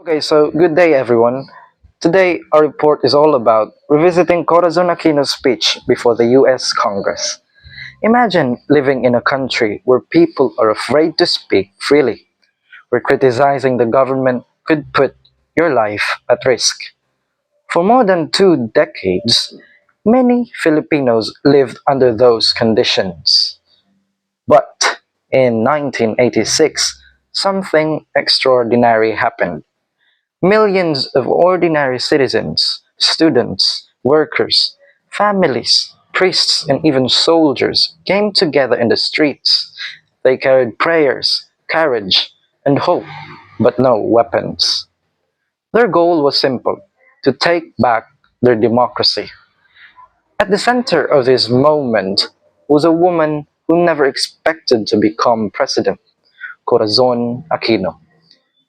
Okay, so good day everyone. Today our report is all about revisiting Corazon Aquino's speech before the US Congress. Imagine living in a country where people are afraid to speak freely, where criticizing the government could put your life at risk. For more than 2 decades, many Filipinos lived under those conditions. But in 1986, something extraordinary happened. Millions of ordinary citizens, students, workers, families, priests, and even soldiers came together in the streets. They carried prayers, courage, and hope, but no weapons. Their goal was simple: to take back their democracy. At the center of this moment was a woman who never expected to become president, Corazon Aquino.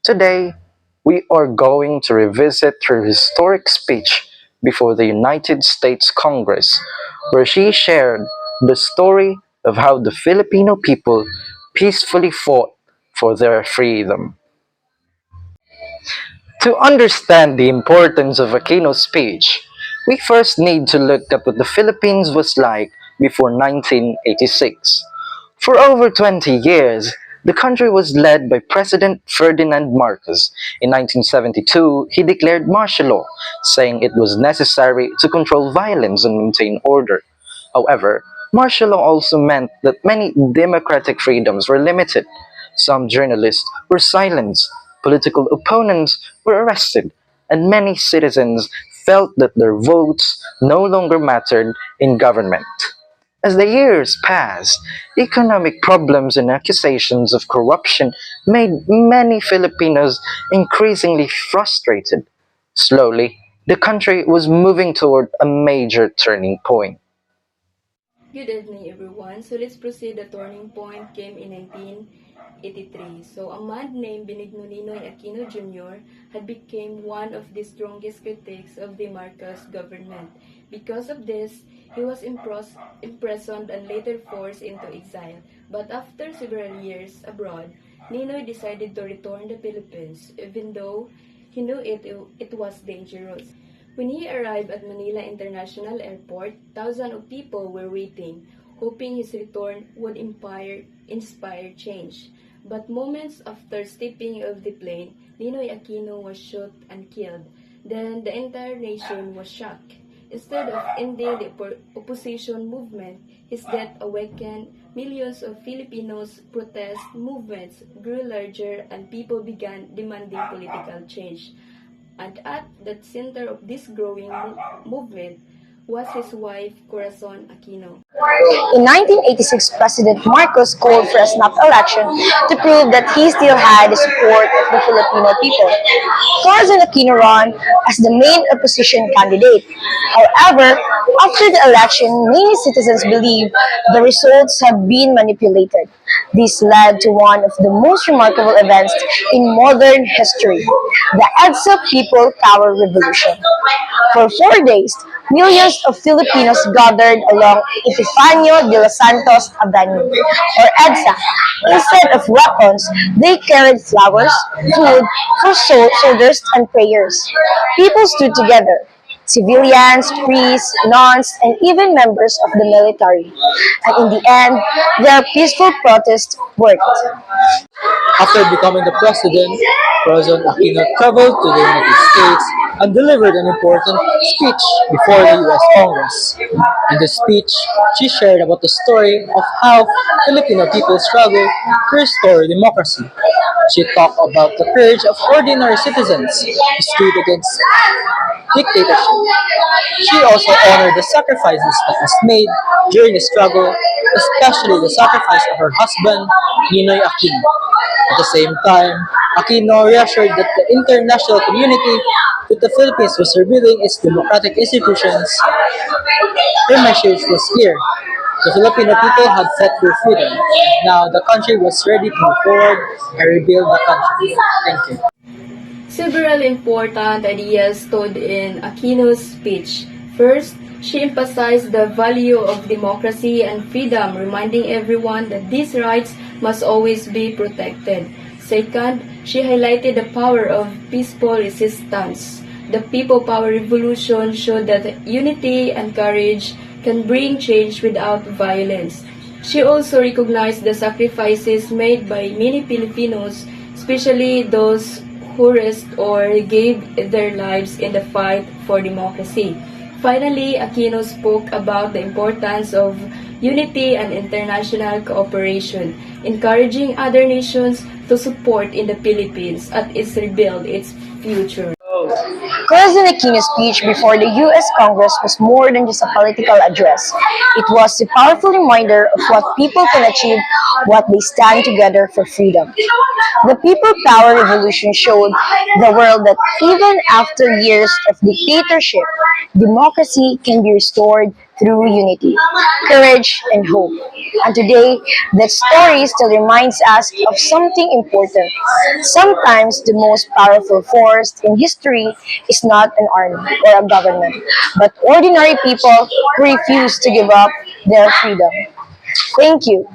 Today, we are going to revisit her historic speech before the United States Congress, where she shared the story of how the Filipino people peacefully fought for their freedom. To understand the importance of Aquino's speech, we first need to look at what the Philippines was like before 1986. For over 20 years, the country was led by President Ferdinand Marcos. In 1972, he declared martial law, saying it was necessary to control violence and maintain order. However, martial law also meant that many democratic freedoms were limited. Some journalists were silenced, political opponents were arrested, and many citizens felt that their votes no longer mattered in government. As the years passed, economic problems and accusations of corruption made many Filipinos increasingly frustrated. Slowly, the country was moving toward a major turning point. Good evening, everyone. So let's proceed. The turning point came in 1983. So a man named Benigno Ninoy Aquino Jr. had become one of the strongest critics of the Marcos government. Because of this, he was imprisoned and later forced into exile. But after several years abroad, Ninoy decided to return to the Philippines, even though he knew it was dangerous. When he arrived at Manila International Airport, thousands of people were waiting, hoping his return would inspire change. But moments after stepping off the plane, Ninoy Aquino was shot and killed. Then the entire nation was shocked. Instead of ending the opposition movement, his death awakened millions of Filipinos. Protest movements grew larger and people began demanding political change. And at the center of this growing movement was his wife, Corazon Aquino. In 1986, President Marcos called for a snap election to prove that he still had the support of the Filipino people. Corazon Aquino ran as the main opposition candidate. However, after the election, many citizens believe the results have been manipulated. This led to one of the most remarkable events in modern history, the EDSA People Power Revolution. For 4 days, millions of Filipinos gathered along Epifanio de los Santos Avenue, or EDSA. Instead of weapons, they carried flowers, food for soldiers, and prayers. People stood together, civilians, priests, nuns, and even members of the military. And in the end, their peaceful protest worked. After becoming the president, President Aquino traveled to the United States and delivered an important speech before the US Congress. In the speech, she shared about the story of how Filipino people struggled to restore democracy. She talked about the courage of ordinary citizens who stood against dictatorship. She also honored the sacrifices that was made during the struggle, especially the sacrifice of her husband, Ninoy Aquino. At the same time, Aquino reassured that the international community that the Philippines was rebuilding its democratic institutions. Her message was clear. The Filipino people had fought for freedom. Now the country was ready to move forward and rebuild the country. Thank you. Several important ideas stood in Aquino's speech. First, she emphasized the value of democracy and freedom, reminding everyone that these rights must always be protected. Second, She highlighted the power of peaceful resistance. The People Power Revolution showed that unity and courage can bring change without violence. She also recognized the sacrifices made by many Filipinos, especially those who risked or gave their lives in the fight for democracy. Finally, Aquino spoke about the importance of unity and international cooperation, encouraging other nations to support in the Philippines as it rebuild its future. Corazon Aquino's speech before the U.S. Congress was more than just a political address. It was a powerful reminder of what people can achieve when they stand together for freedom. The People Power Revolution showed the world that even after years of dictatorship, democracy can be restored through unity, courage, and hope. And today, that story still reminds us of something important. Sometimes the most powerful force in history is not an army or a government, but ordinary people who refuse to give up their freedom. Thank you.